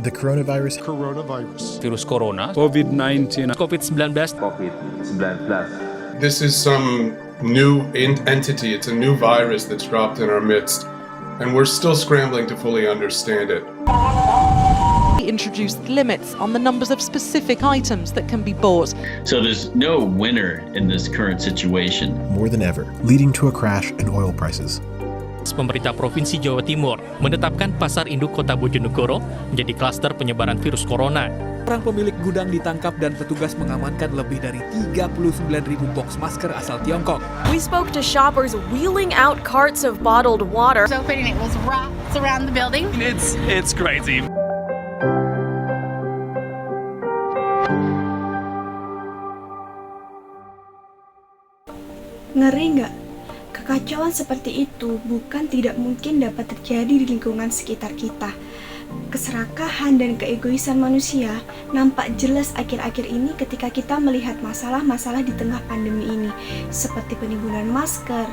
The coronavirus, Virus corona, COVID-19, COVID-19, This is some new entity. It's a new virus that's dropped in our midst, and we're still scrambling to fully understand it. Introduced limits on the numbers of specific items that can be bought. So there's no winner in this current situation. more than ever, leading to a crash in oil prices. Pemerintah Provinsi Jawa Timur menetapkan Pasar Induk Kota Bojonegoro menjadi klaster penyebaran virus corona. Orang pemilik gudang ditangkap dan petugas mengamankan lebih dari 39.000 box masker asal Tiongkok. We spoke to shoppers wheeling out carts of bottled water. Opening it was rocks around the building. It's crazy. Ngeri nggak? Kekacauan seperti itu bukan tidak mungkin dapat terjadi di lingkungan sekitar kita. Keserakahan dan keegoisan manusia nampak jelas akhir-akhir ini ketika kita melihat masalah-masalah di tengah pandemi ini, seperti penimbunan masker,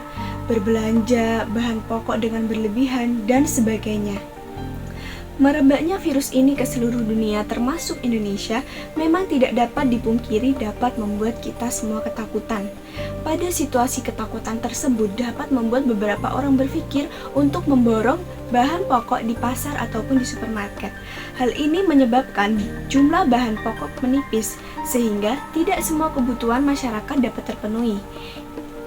berbelanja, bahan pokok dengan berlebihan, dan sebagainya. Merebaknya virus ini ke seluruh dunia termasuk Indonesia memang tidak dapat dipungkiri dapat membuat kita semua ketakutan. Pada situasi ketakutan tersebut dapat membuat beberapa orang berpikir untuk memborong bahan pokok di pasar ataupun di supermarket. Hal ini menyebabkan jumlah bahan pokok menipis sehingga tidak semua kebutuhan masyarakat dapat terpenuhi.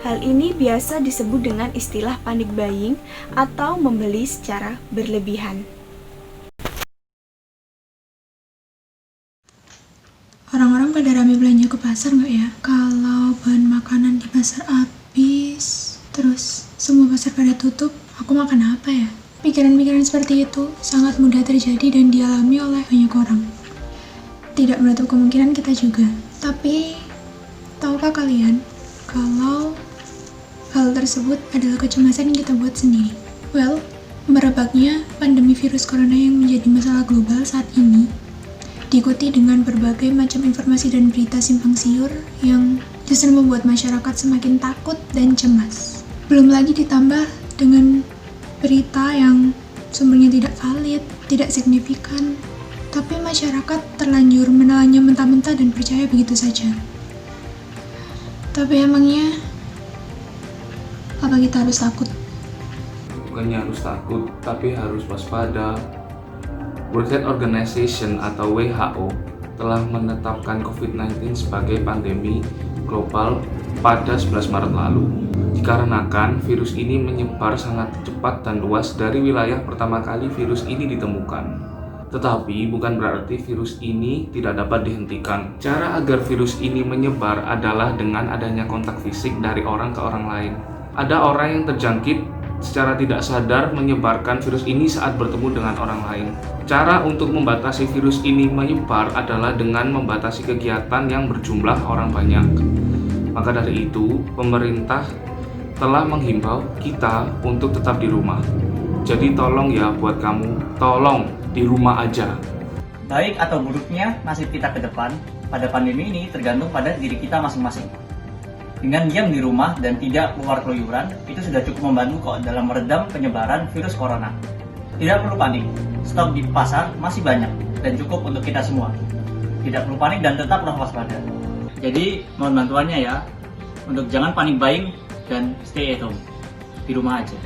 Hal ini biasa disebut dengan istilah panic buying atau membeli secara berlebihan. Orang-orang pada rame belanja ke pasar nggak ya? Kalau bahan makanan di pasar habis, terus semua pasar pada tutup, aku makan apa ya? Pikiran-pikiran seperti itu sangat mudah terjadi dan dialami oleh banyak orang. Tidak menutup kemungkinan kita juga. Tapi, tahukah kalian kalau hal tersebut adalah kecemasan yang kita buat sendiri? Well, merebaknya pandemi virus corona yang menjadi masalah global saat ini diikuti dengan berbagai macam informasi dan berita simpang siur yang justru membuat masyarakat semakin takut dan cemas. Belum lagi ditambah dengan berita yang sumbernya tidak valid, tidak signifikan, tapi masyarakat terlanjur menelannya mentah-mentah dan percaya begitu saja. Tapi emangnya, apa kita harus takut? Bukannya harus takut, tapi harus waspada. World Health Organization atau WHO telah menetapkan COVID-19 sebagai pandemi global pada 11 Maret lalu. Dikarenakan virus ini menyebar sangat cepat dan luas dari wilayah pertama kali virus ini ditemukan. Tetapi bukan berarti virus ini tidak dapat dihentikan. Cara agar virus ini menyebar adalah dengan adanya kontak fisik dari orang ke orang lain. Ada orang yang terjangkit secara tidak sadar menyebarkan virus ini saat bertemu dengan orang lain. Cara untuk membatasi virus ini menyebar adalah dengan membatasi kegiatan yang berjumlah orang banyak. Maka dari itu, pemerintah telah menghimbau kita untuk tetap di rumah. Jadi tolong ya buat kamu, tolong di rumah aja. Baik atau buruknya nasib kita ke depan pada pandemi ini tergantung pada diri kita masing-masing. Dengan diam di rumah dan tidak keluar keluyuran, itu sudah cukup membantu kok dalam meredam penyebaran virus corona. Tidak perlu panik, stok di pasar masih banyak dan cukup untuk kita semua. Tidak perlu panik dan tetaplah waspada. Jadi mohon bantuannya ya, untuk jangan panik buying dan stay at home, di rumah aja.